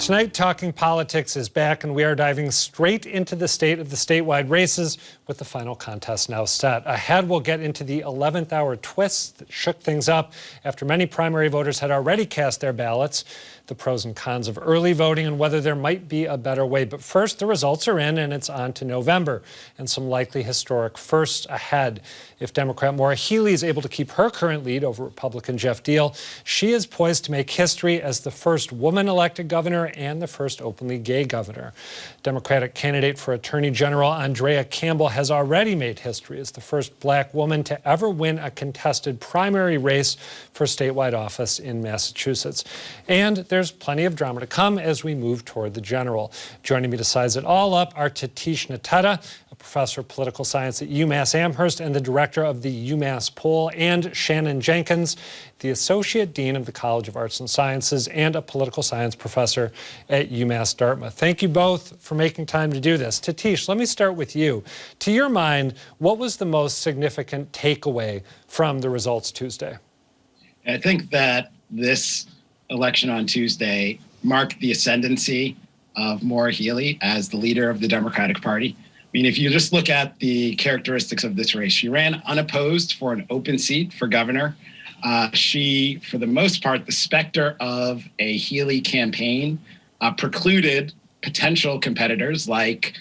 Tonight, Talking Politics is back, and we are diving straight into the state of the statewide races with the final contest now set. Ahead, we'll get into the 11th hour twist that shook things up after many primary voters had already cast their ballots, the pros and cons of early voting, and whether there might be a better way. But first, the results are in, and it's on to November, and some likely historic firsts ahead. If Democrat Maura Healey is able to keep her current lead over Republican Jeff Deal, she is poised to make history as the first woman elected governor and the first openly gay governor. Democratic candidate for Attorney General Andrea Campbell has already made history as the first black woman to ever win a contested primary race for statewide office in Massachusetts. And there's plenty of drama to come as we move toward the general. Joining me to size it all up are Tatishe Nteta, a professor of political science at UMass Amherst and the director of the UMass poll, and Shannon Jenkins, the associate dean of the College of Arts and Sciences and a political science professor at UMass Dartmouth. Thank you both for making time to do this. Tatishe, let me start with you. To your mind, what was the most significant takeaway from the results Tuesday? I think that this election on Tuesday marked the ascendancy of Maura Healey as the leader of the Democratic Party. I mean, if you just look at the characteristics of this race, she ran unopposed for an open seat for governor. She, for the most part, the specter of a Healey campaign precluded potential competitors like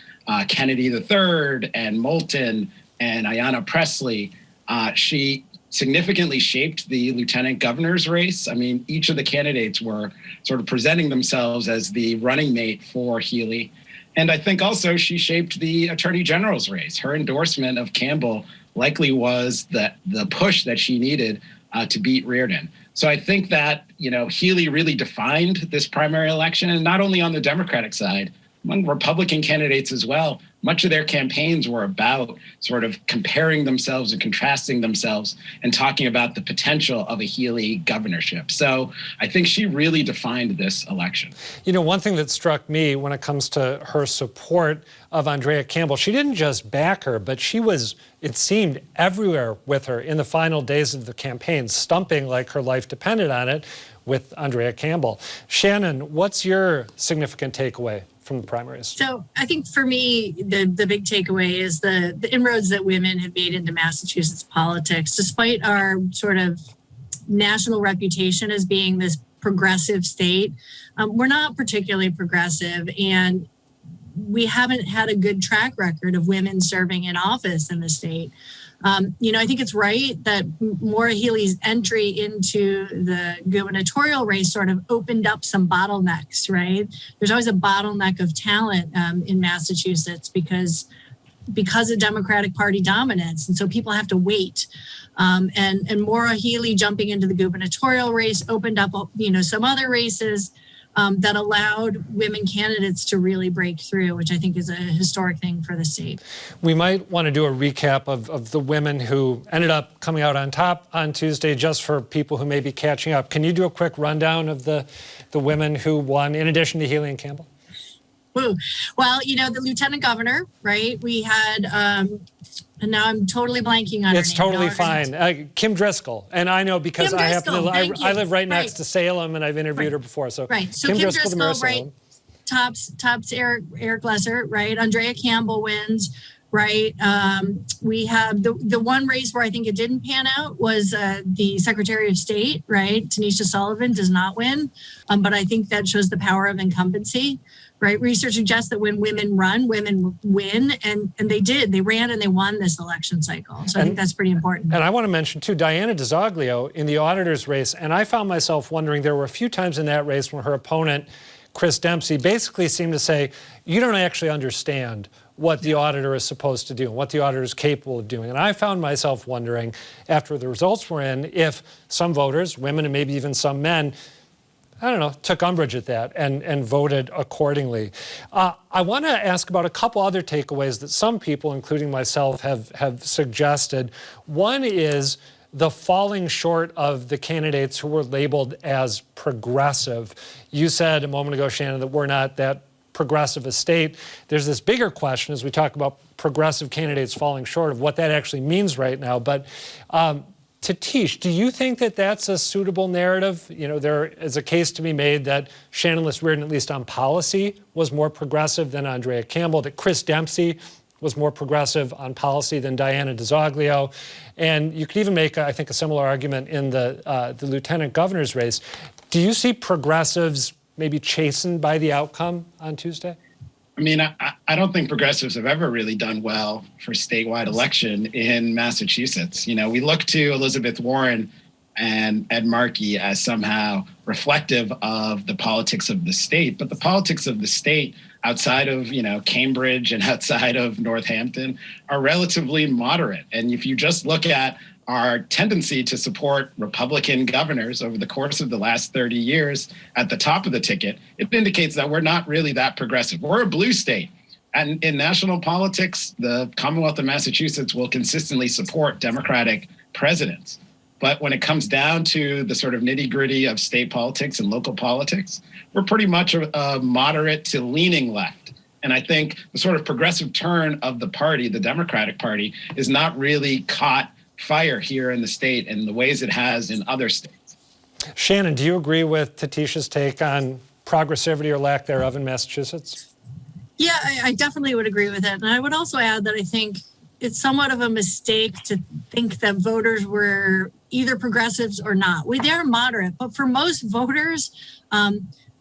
Kennedy III and Moulton and Ayanna Pressley. She significantly shaped the lieutenant governor's race. I mean, each of the candidates were sort of presenting themselves as the running mate for Healey. And I think also she shaped the attorney general's race. Her endorsement of Campbell likely was the push that she needed to beat Reardon. So I think that, Healey really defined this primary election, and not only on the Democratic side, among Republican candidates as well. Much of their campaigns were about sort of comparing themselves and contrasting themselves and talking about the potential of a Healey governorship. So I think she really defined this election. One thing that struck me when it comes to her support of Andrea Campbell, she didn't just back her, but she was, it seemed, everywhere with her in the final days of the campaign, stumping like her life depended on it with Andrea Campbell. Shannon, what's your significant takeaway from the primaries? So I think for me, the big takeaway is the inroads that women have made into Massachusetts politics, despite our sort of national reputation as being this progressive state. We're not particularly progressive, and we haven't had a good track record of women serving in office in the state. I think it's right that Maura Healey's entry into the gubernatorial race sort of opened up some bottlenecks, right? There's always a bottleneck of talent in Massachusetts because of Democratic Party dominance. And so people have to wait. And Maura Healey jumping into the gubernatorial race opened up, some other races that allowed women candidates to really break through, which I think is a historic thing for the state. We might want to do a recap of the women who ended up coming out on top on Tuesday, just for people who may be catching up. Can you do a quick rundown of the women who won, in addition to Healey and Campbell? Well, the lieutenant governor, right? We had, and now I'm totally blanking on her name. It's totally fine. Kim Driscoll. And I know because I live right next to Salem, and I've interviewed her before. So, so Kim Driscoll, right? Tops Eric Lesser, right? Andrea Campbell wins, right? We have the one race where I think it didn't pan out was the Secretary of State, right? Tanisha Sullivan does not win, but I think that shows the power of incumbency. Right. Research suggests that when women run, women win. And they did. They ran and they won this election cycle. So I think that's pretty important. And I want to mention, too, Diana DiZoglio in the auditor's race. And I found myself wondering, there were a few times in that race when her opponent, Chris Dempsey, basically seemed to say, you don't actually understand what the auditor is supposed to do and what the auditor is capable of doing. And I found myself wondering, after the results were in, if some voters, women and maybe even some men, took umbrage at that and voted accordingly. I want to ask about a couple other takeaways that some people, including myself, have suggested. One is the falling short of the candidates who were labeled as progressive. You said a moment ago, Shannon, that we're not that progressive a state. There's this bigger question as we talk about progressive candidates falling short of what that actually means right now. But Tatishe, do you think that that's a suitable narrative? You know, there is a case to be made that Shannon Jenkins, at least on policy, was more progressive than Andrea Campbell, that Chris Dempsey was more progressive on policy than Diana DiZoglio. And you could even make, I think, a similar argument in the lieutenant governor's race. Do you see progressives maybe chastened by the outcome on Tuesday? I mean, I don't think progressives have ever really done well for statewide election in Massachusetts. You know, we look to Elizabeth Warren and Ed Markey as somehow reflective of the politics of the state, but the politics of the state outside of, you know, Cambridge and outside of Northampton are relatively moderate. And if you just look at our tendency to support Republican governors over the course of the last 30 years at the top of the ticket, it indicates that we're not really that progressive. We're a blue state. And in national politics, the Commonwealth of Massachusetts will consistently support Democratic presidents. But when it comes down to the sort of nitty-gritty of state politics and local politics, we're pretty much a moderate to leaning left. And I think the sort of progressive turn of the party, the Democratic Party, is not really caught fire here in the state in the ways it has in other states. Shannon, do you agree with Tatishe's take on progressivity or lack thereof in Massachusetts? Yeah, I definitely would agree with it. And I would also add that I think it's somewhat of a mistake to think that voters were either progressives or not. They are moderate, but for most voters,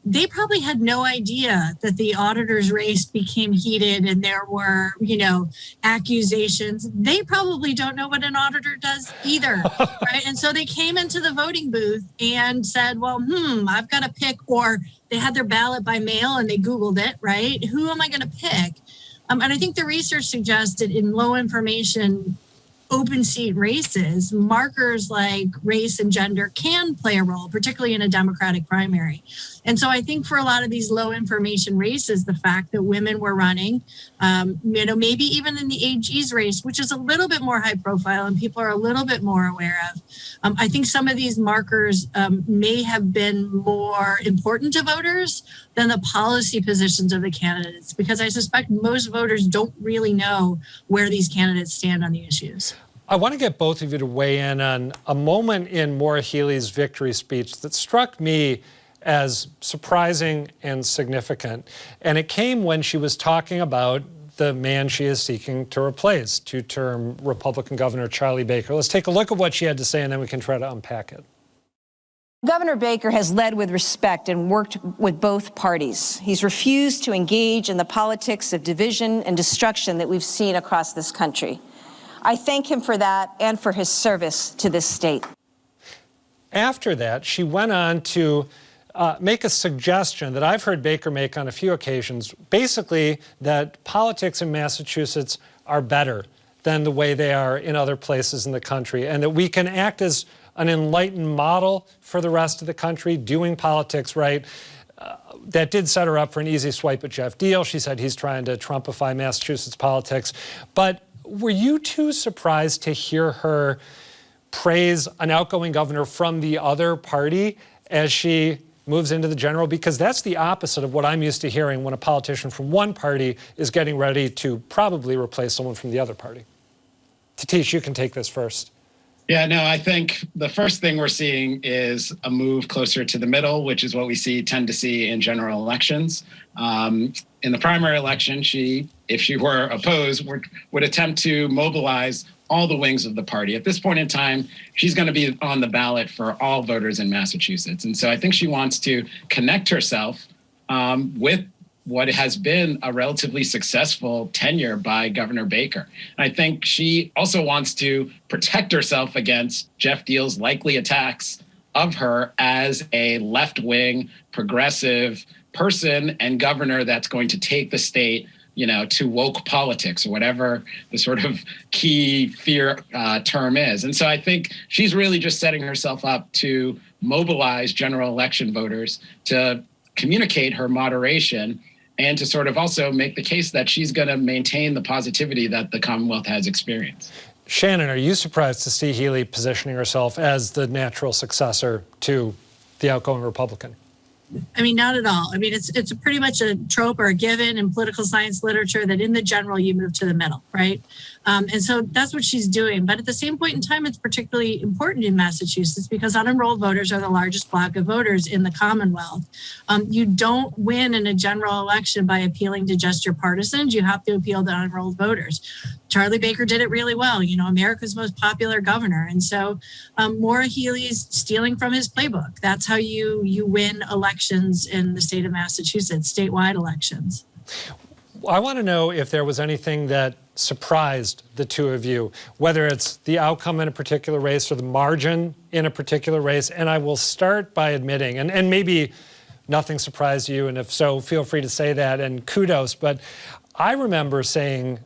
they probably had no idea that the auditor's race became heated and there were, you know, accusations. They probably don't know what an auditor does either, right? And so they came into the voting booth and said, well, I've got to pick, or they had their ballot by mail and they Googled it, right? Who am I going to pick? And I think the research suggested in low information open seat races, markers like race and gender can play a role, particularly in a Democratic primary. And so I think for a lot of these low information races, the fact that women were running, you know, maybe even in the AG's race, which is a little bit more high profile and people are a little bit more aware of, I think some of these markers may have been more important to voters than the policy positions of the candidates, because I suspect most voters don't really know where these candidates stand on the issues. I want to get both of you to weigh in on a moment in Maura Healey's victory speech that struck me as surprising and significant. And it came when she was talking about the man she is seeking to replace, two-term Republican Governor Charlie Baker. Let's take a look at what she had to say, and then we can try to unpack it. Governor Baker has led with respect and worked with both parties. He's refused to engage in the politics of division and destruction that we've seen across this country. I thank him for that and for his service to this state. After that, she went on to make a suggestion that I've heard Baker make on a few occasions, basically that politics in Massachusetts are better than the way they are in other places in the country, and that we can act as an enlightened model for the rest of the country, doing politics right. That did set her up for an easy swipe at Jeff Deal. She said he's trying to Trumpify Massachusetts politics. But were you too surprised to hear her praise an outgoing governor from the other party as she moves into the general? Because that's the opposite of what I'm used to hearing when a politician from one party is getting ready to probably replace someone from the other party. Tatishe, you can take this first. Yeah, no, I think the first thing we're seeing is a move closer to the middle, which is what we tend to see in general elections. In the primary election, she, if she were opposed, would attempt to mobilize all the wings of the party. At this point in time, she's going to be on the ballot for all voters in Massachusetts. And so I think she wants to connect herself with what has been a relatively successful tenure by Governor Baker. And I think she also wants to protect herself against Jeff Deal's likely attacks of her as a left-wing progressive person and governor that's going to take the state, you know, to woke politics or whatever the sort of key fear term is. And so I think she's really just setting herself up to mobilize general election voters to communicate her moderation and to sort of also make the case that she's going to maintain the positivity that the Commonwealth has experienced. Shannon, are you surprised to see Healey positioning herself as the natural successor to the outgoing Republican? I mean, not at all. I mean, it's pretty much a trope or a given in political science literature that in the general you move to the middle, right? And so that's what she's doing. But at the same point in time, it's particularly important in Massachusetts because unenrolled voters are the largest block of voters in the Commonwealth. You don't win in a general election by appealing to just your partisans. You have to appeal to unenrolled voters. Charlie Baker did it really well, you know, America's most popular governor. And so Maura Healey's stealing from his playbook. That's how you win elections in the state of Massachusetts, statewide elections. I want to know if there was anything that surprised the two of you, whether it's the outcome in a particular race or the margin in a particular race. And I will start by admitting, and maybe nothing surprised you, and if so, feel free to say that, and kudos. But I remember saying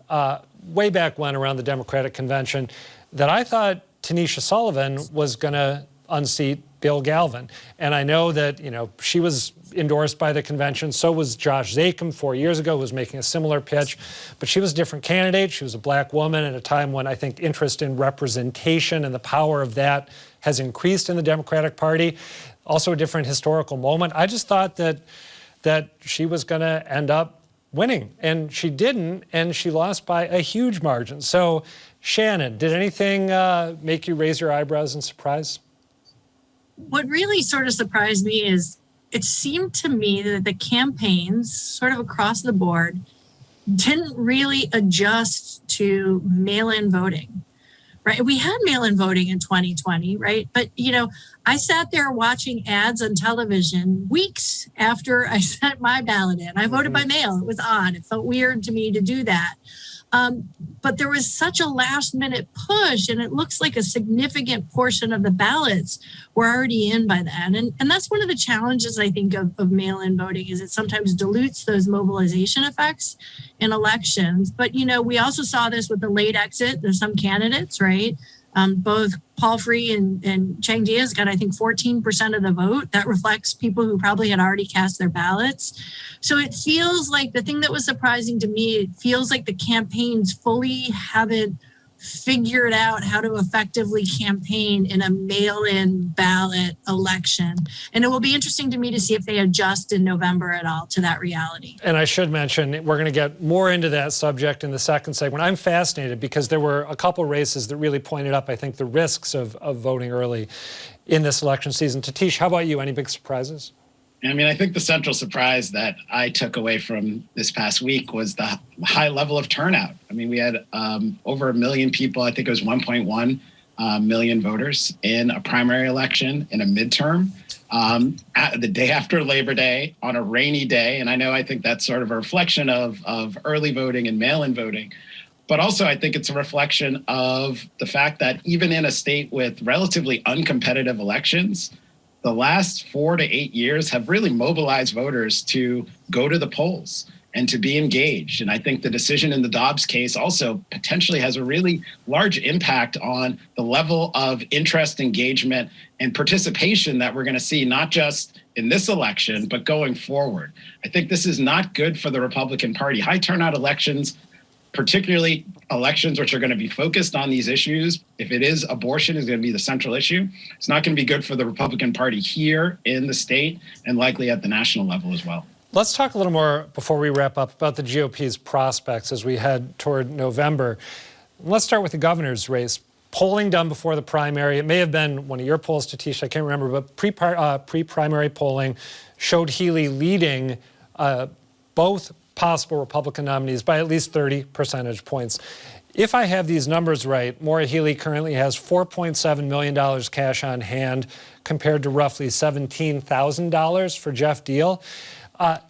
way back when around the Democratic Convention that I thought Tanisha Sullivan was going to unseat Bill Galvin. And I know that, you know, she was endorsed by the convention. So was Josh Zakim 4 years ago, who was making a similar pitch. But she was a different candidate. She was a black woman at a time when I think interest in representation and the power of that has increased in the Democratic Party. Also a different historical moment. I just thought that she was going to end up winning. And she didn't, and she lost by a huge margin. So, Shannon, did anything make you raise your eyebrows in surprise? What really sort of surprised me is it seemed to me that the campaigns sort of across the board didn't really adjust to mail-in voting, right? We had mail-in voting in 2020, right? But, you know, I sat there watching ads on television weeks after I sent my ballot in. I voted by mail. It was odd. It felt weird to me to do that. But there was such a last minute push, and it looks like a significant portion of the ballots were already in by then. And that's one of the challenges, I think, of mail-in voting is it sometimes dilutes those mobilization effects in elections. But, you know, we also saw this with the late exit. There's some candidates, right? Both Paul Free and Chang Diaz got, I think, 14% of the vote. That reflects people who probably had already cast their ballots. So it feels like the thing that was surprising to me, it feels like the campaigns fully haven't figured out how to effectively campaign in a mail-in ballot election. And it will be interesting to me to see if they adjust in November at all to that reality. And I should mention, we're going to get more into that subject in the second segment. I'm fascinated because there were a couple races that really pointed up, I think, the risks of voting early in this election season. Tatishe, how about you? Any big surprises? I mean, I think the central surprise that I took away from this past week was the high level of turnout. I mean, we had over 1 million people, I think it was 1.1 million voters in a primary election, in a midterm, the day after Labor Day, on a rainy day. And I think that's sort of a reflection of early voting and mail-in voting. But also, I think it's a reflection of the fact that even in a state with relatively uncompetitive elections, the last 4 to 8 years have really mobilized voters to go to the polls and to be engaged. And I think the decision in the Dobbs case also potentially has a really large impact on the level of interest, engagement, and participation that we're going to see, not just in this election, but going forward. I think this is not good for the Republican Party. High turnout elections, particularly elections which are going to be focused on these issues. If it is abortion is going to be the central issue, it's not going to be good for the Republican Party here in the state and likely at the national level as well. Let's talk a little more before we wrap up about the GOP's prospects as we head toward November. Let's start with the governor's race. Polling done before the primary, it may have been one of your polls, Tatishe, I can't remember, but pre-primary polling showed Healey leading both possible Republican nominees by at least 30 percentage points. If I have these numbers right, Maura Healey currently has $4.7 million cash on hand compared to roughly $17,000 for Jeff Deal.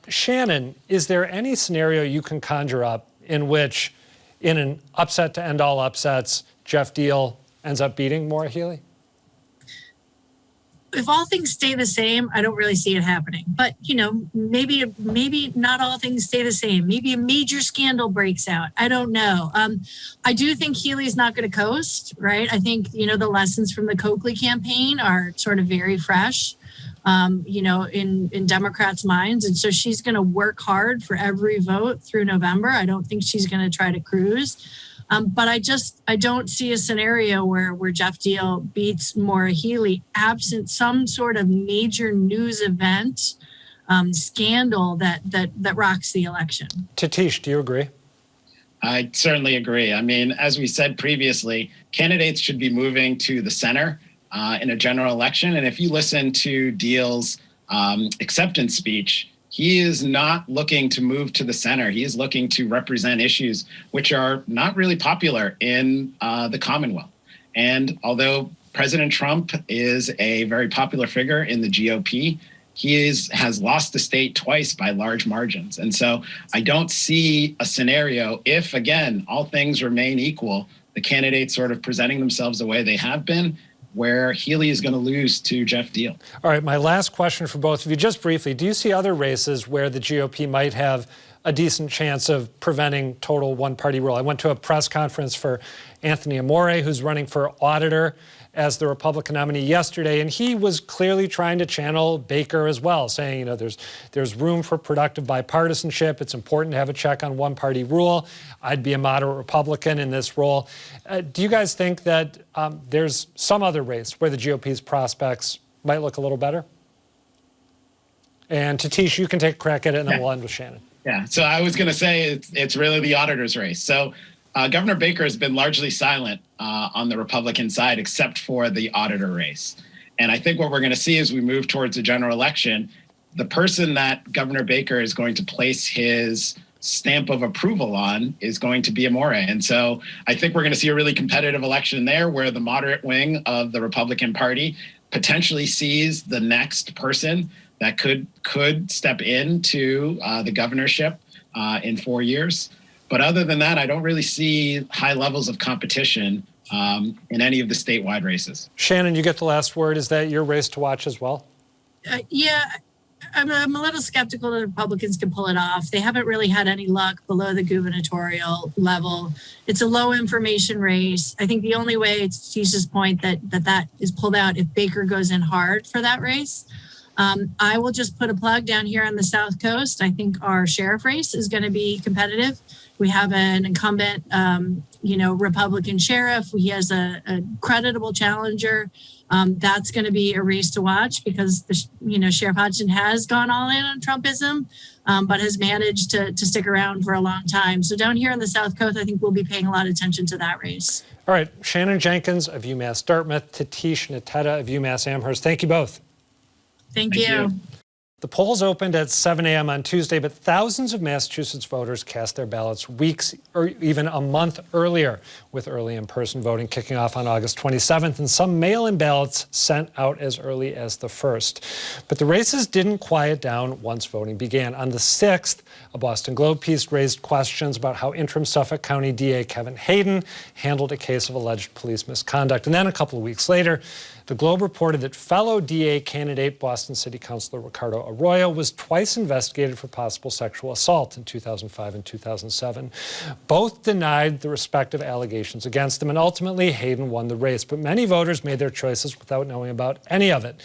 Shannon, is there any scenario you can conjure up in which, in an upset to end all upsets, Jeff Deal ends up beating Maura Healey? If all things stay the same, I don't really see it happening. But, you know, maybe not all things stay the same. Maybe a major scandal breaks out. I don't know. I do think Healey's not going to coast, right? I think, you know, the lessons from the Coakley campaign are sort of very fresh, you know, in Democrats' minds. And so she's going to work hard for every vote through November. I don't think she's going to try to cruise. But I don't see a scenario where Jeff Deal beats Maura Healey absent some sort of major news event scandal that rocks the election. Tatishe, do you agree? I certainly agree. I mean, as we said previously, candidates should be moving to the center in a general election. And if you listen to Deal's acceptance speech, he is not looking to move to the center. He is looking to represent issues which are not really popular in the Commonwealth. And although President Trump is a very popular figure in the GOP, he has lost the state twice by large margins. And so I don't see a scenario if, again, all things remain equal, the candidates sort of presenting themselves the way they have been, where Healy is going to lose to Jeff Deal. All right, my last question for both of you, just briefly, do you see other races where the GOP might have a decent chance of preventing total one-party rule? I went to a press conference for Anthony Amore, who's running for auditor as the Republican nominee yesterday, and he was clearly trying to channel Baker as well, saying, you know, there's room for productive bipartisanship. It's important to have a check on one-party rule. I'd be a moderate Republican in this role. Do you guys think that there's some other race where the GOP's prospects might look a little better? And Tatishe, you can take a crack at it, and then we'll end with Shannon. Yeah, so I was going to say it's really the auditor's race. So Governor Baker has been largely silent on the Republican side, except for the auditor race. And I think what we're going to see as we move towards a general election, the person that Governor Baker is going to place his stamp of approval on is going to be Amore. And so I think we're going to see a really competitive election there where the moderate wing of the Republican Party potentially sees the next person that could step into the governorship in 4 years. But other than that, I don't really see high levels of competition in any of the statewide races. Shannon, you get the last word. Is that your race to watch as well? Yeah, I'm a little skeptical that the Republicans can pull it off. They haven't really had any luck below the gubernatorial level. It's a low information race. I think the only way, to Tatishe's point, that is pulled out if Baker goes in hard for that race. I will just put a plug down here on the South Coast. I think our sheriff race is going to be competitive. We have an incumbent, Republican sheriff. He has a creditable challenger. That's going to be a race to watch because, Sheriff Hodgson has gone all in on Trumpism, but has managed to stick around for a long time. So down here on the South Coast, I think we'll be paying a lot of attention to that race. All right, Shannon Jenkins of UMass Dartmouth, Tatishe Nteta of UMass Amherst. Thank you both. Thank you. The polls opened at 7 a.m. on Tuesday, but thousands of Massachusetts voters cast their ballots weeks or even a month earlier, with early in-person voting kicking off on August 27th, and some mail-in ballots sent out as early as the 1st. But the races didn't quiet down once voting began. On the 6th, a Boston Globe piece raised questions about how interim Suffolk County DA Kevin Hayden handled a case of alleged police misconduct. And then a couple of weeks later, the Globe reported that fellow DA candidate Boston City Councilor Ricardo Arroyo was twice investigated for possible sexual assault in 2005 and 2007. Both denied the respective allegations against them, and ultimately Hayden won the race. But many voters made their choices without knowing about any of it.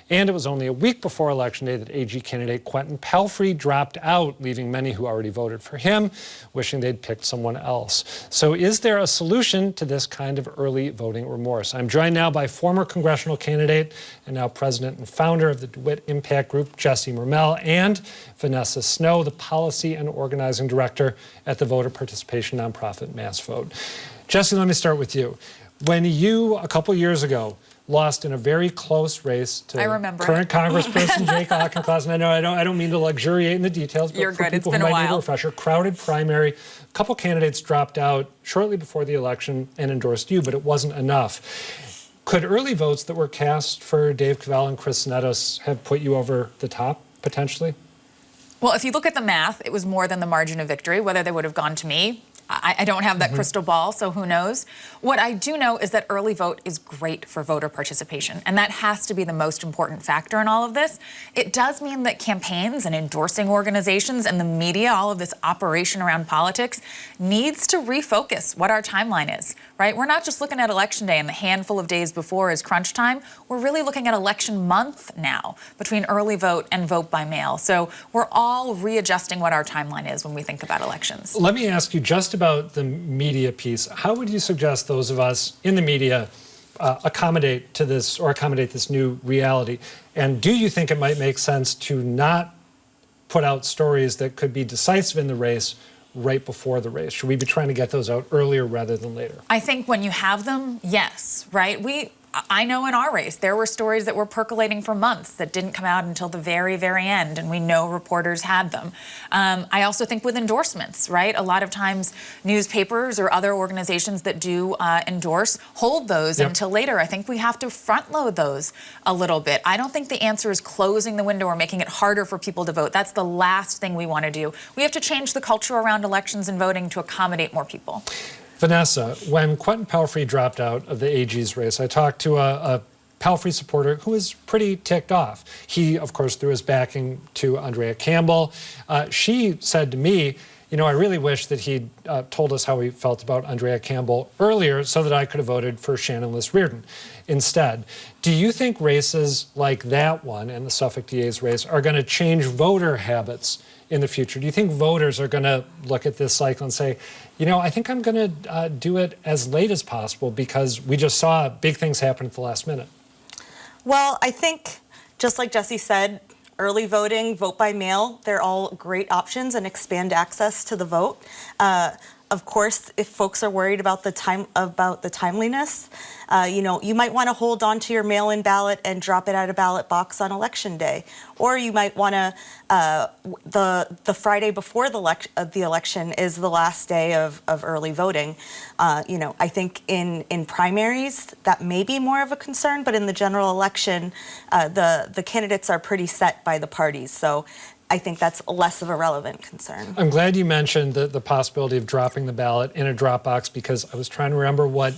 And it was only a week before Election Day that AG candidate Quentin Pelfrey dropped out, leaving many who already voted for him wishing they'd picked someone else. So is there a solution to this kind of early voting remorse? I'm joined now by former congressional candidate and now president and founder of the DeWitt Impact Group, Jesse Mermell, and Vanessa Snow, the policy and organizing director at the voter participation nonprofit MassVOTE. Jesse, let me start with you. When you, a couple years ago, lost in a very close race to current Congressperson Jake Auchincloss. And I don't mean to luxuriate in the details, but for people who might need a refresher, crowded primary, a couple candidates dropped out shortly before the election and endorsed you, but it wasn't enough. Could early votes that were cast for Dave Cavell and Chris Nettos have put you over the top, potentially? Well, if you look at the math, it was more than the margin of victory. Whether they would have gone to me, I don't have that crystal ball, so who knows? What I do know is that early vote is great for voter participation, and that has to be the most important factor in all of this. It does mean that campaigns and endorsing organizations and the media, all of this operation around politics, needs to refocus what our timeline is, right? We're not just looking at Election Day and the handful of days before is crunch time. We're really looking at election month now between early vote and vote by mail. So we're all readjusting what our timeline is when we think about elections. Let me ask you just about the media piece. How would you suggest those of us in the media accommodate this new reality? And do you think it might make sense to not put out stories that could be decisive in the race right before the race? Should we be trying to get those out earlier rather than later? I think when you have them, yes, right? I know in our race, there were stories that were percolating for months that didn't come out until the very, very end, and we know reporters had them. I also think with endorsements, right? A lot of times newspapers or other organizations that do endorse hold those until later. I think we have to front load those a little bit. I don't think the answer is closing the window or making it harder for people to vote. That's the last thing we want to do. We have to change the culture around elections and voting to accommodate more people. Vanessa, when Quentin Pelfrey dropped out of the AG's race, I talked to a Pelfrey supporter who was pretty ticked off. He, of course, threw his backing to Andrea Campbell. She said to me, you know, I really wish that he'd told us how he felt about Andrea Campbell earlier so that I could have voted for Shannon Jenkins instead. Do you think races like that one and the Suffolk DA's race are going to change voter habits in the future? Do you think voters are going to look at this cycle and say, you know, I think I'm going to do it as late as possible because we just saw big things happen at the last minute? Well, I think, just like Jesse said, early voting, vote by mail, they're all great options and expand access to the vote. Of course, if folks are worried about the timeliness, you know, you might want to hold on to your mail-in ballot and drop it at a ballot box on election day, or you might want to the Friday before the election is the last day of early voting. You know, I think in primaries that may be more of a concern, but in the general election, the candidates are pretty set by the parties. So I think that's less of a relevant concern. I'm glad you mentioned the possibility of dropping the ballot in a drop box because I was trying to remember what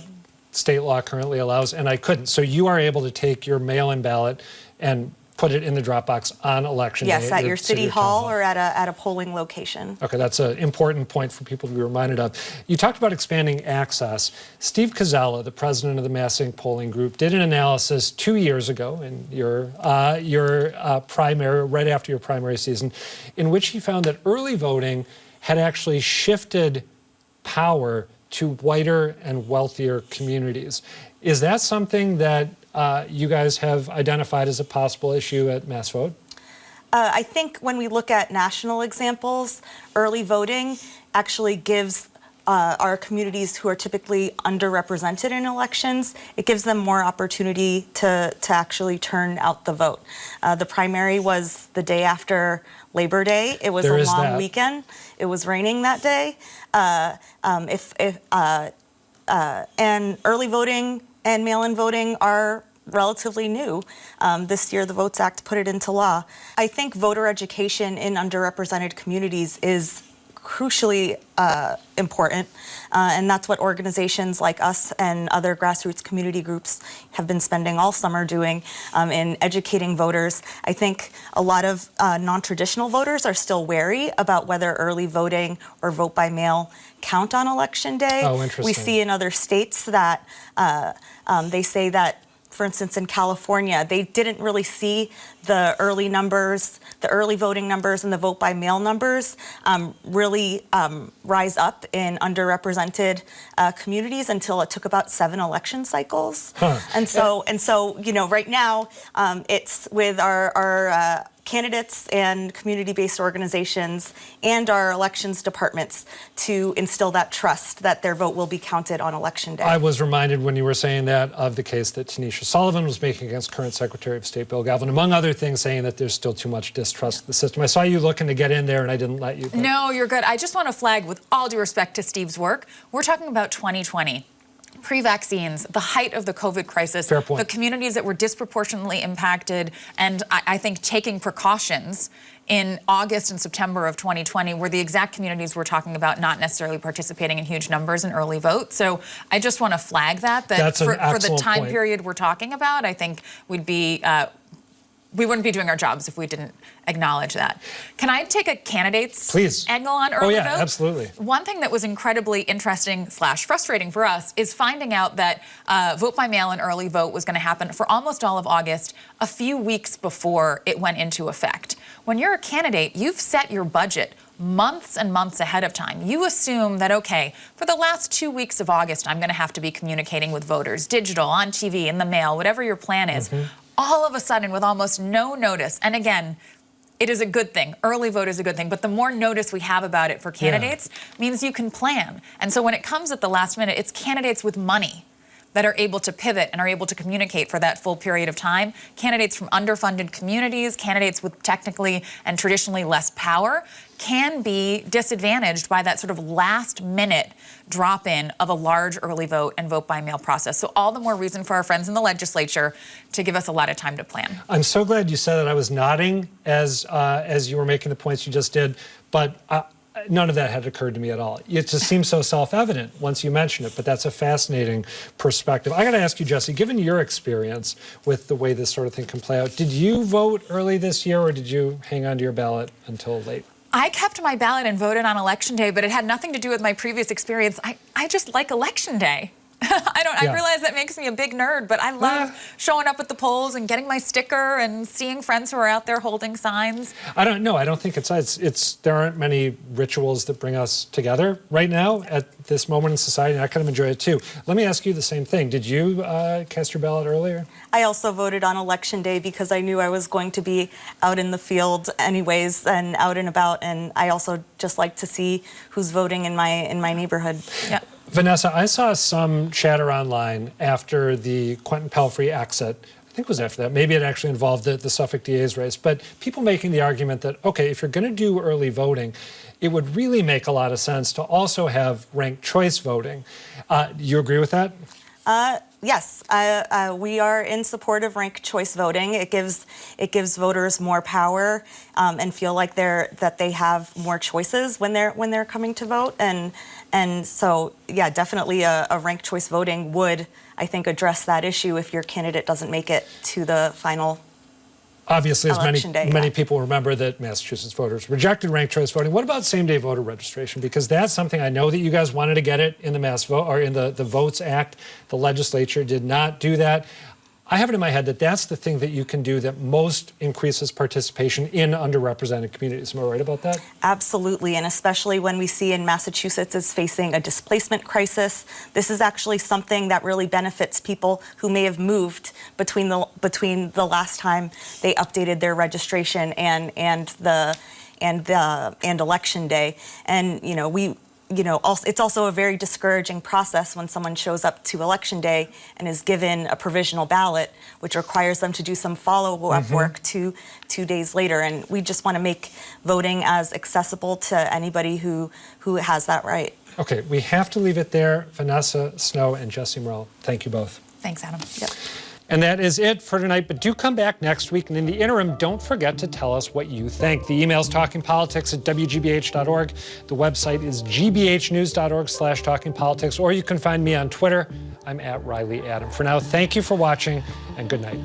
state law currently allows, and I couldn't. So you are able to take your mail-in ballot and put it in the drop box on election day. Yes, at your city hall or at a polling location. Okay, that's an important point for people to be reminded of. You talked about expanding access. Steve Koczela, the president of the MassInc polling group, did an analysis 2 years ago in your primary, right after your primary season, in which he found that early voting had actually shifted power to whiter and wealthier communities. Is that something that you guys have identified as a possible issue at MassVOTE? I think when we look at national examples, early voting actually gives our communities who are typically underrepresented in elections, it gives them more opportunity to actually turn out the vote. The primary was the day after Labor Day. It was a long weekend. It was raining that day. And early voting and mail-in voting are relatively new. This year, the Votes Act put it into law. I think voter education in underrepresented communities is crucially important, and that's what organizations like us and other grassroots community groups have been spending all summer doing in educating voters. I think a lot of non-traditional voters are still wary about whether early voting or vote by mail count on election day. Oh, interesting. We see in other states that they say that, for instance, in California, they didn't really see the early numbers, the early voting numbers and the vote by mail numbers really rise up in underrepresented communities until it took about 7 election cycles. And so, you know, right now it's with our candidates and community-based organizations and our elections departments to instill that trust that their vote will be counted on election day. I was reminded when you were saying that of the case that Tanishe Sullivan was making against current Secretary of State Bill Galvin, among other things, saying that there's still too much distrust of the system. I saw you looking to get in there and I didn't let you. No, you're good. I just want to flag, with all due respect to Steve's work, we're talking about 2020. Pre-vaccines, the height of the COVID crisis, Fair point. The communities that were disproportionately impacted, and I think taking precautions in August and September of 2020 were the exact communities we're talking about not necessarily participating in huge numbers in early vote. So I just want to flag that for the time period we're talking about, I think we'd be we wouldn't be doing our jobs if we didn't acknowledge that. Can I take a candidate's angle on early vote? Oh, yeah, absolutely. One thing that was incredibly interesting / frustrating for us is finding out that vote by mail and early vote was going to happen for almost all of August, a few weeks before it went into effect. When you're a candidate, you've set your budget months and months ahead of time. You assume that, okay, for the last 2 weeks of August, I'm going to have to be communicating with voters, digital, on TV, in the mail, whatever your plan is. All of a sudden, with almost no notice, and again, it is a good thing. Early vote is a good thing. But the more notice we have about it for candidates means you can plan. And so when it comes at the last minute, it's candidates with money that are able to pivot and are able to communicate for that full period of time. Candidates from underfunded communities, candidates with technically and traditionally less power can be disadvantaged by that sort of last minute drop in of a large early vote and vote by mail process. So all the more reason for our friends in the legislature to give us a lot of time to plan. I'm so glad you said that. I was nodding as you were making the points you just did, but none of that had occurred to me at all. It just seems so self-evident once you mention it, but that's a fascinating perspective. I got to ask you, Jesse, given your experience with the way this sort of thing can play out, did you vote early this year or did you hang on to your ballot until late? I kept my ballot and voted on Election Day, but it had nothing to do with my previous experience. I just like Election Day. I realize that makes me a big nerd, but I love showing up at the polls and getting my sticker and seeing friends who are out there holding signs. I don't know. I don't think there aren't many rituals that bring us together right now at this moment in society, and I kind of enjoy it too. Let me ask you the same thing. Did you cast your ballot earlier? I also voted on Election Day because I knew I was going to be out in the field anyways and out and about, and I also just like to see who's voting in my neighborhood. Yeah. Vanessa, I saw some chatter online after the Quentin Pelfrey exit. I think it was after that. Maybe it actually involved the Suffolk DA's race. But people making the argument that, okay, if you're going to do early voting, it would really make a lot of sense to also have ranked choice voting. You agree with that? Yes, we are in support of ranked choice voting. It gives voters more power and feel like they have more choices when they're coming to vote. And so yeah, definitely a ranked choice voting would, I think, address that issue if your candidate doesn't make it to the final. Obviously, as many day, people remember that Massachusetts voters rejected ranked choice voting. What about same-day voter registration? Because that's something I know that you guys wanted to get it in the MassVOTE or in the Votes Act. The legislature did not do that. I have it in my head that that's the thing that you can do that most increases participation in underrepresented communities. Am I right about that? Absolutely, and especially when we see in Massachusetts is facing a displacement crisis. This is actually something that really benefits people who may have moved between the last time they updated their registration and Election Day. And it's also a very discouraging process when someone shows up to Election Day and is given a provisional ballot, which requires them to do some follow-up work 2 days later. And we just want to make voting as accessible to anybody who has that right. Okay, we have to leave it there. Vanessa Snow and Jesse Mermell, thank you both. Thanks, Adam. Yep. And that is it for tonight, but do come back next week. And in the interim, don't forget to tell us what you think. The email's talkingpolitics@wgbh.org. The website is gbhnews.org/talkingpolitics, or you can find me on Twitter. I'm @RileyAdam. For now, thank you for watching, and good night.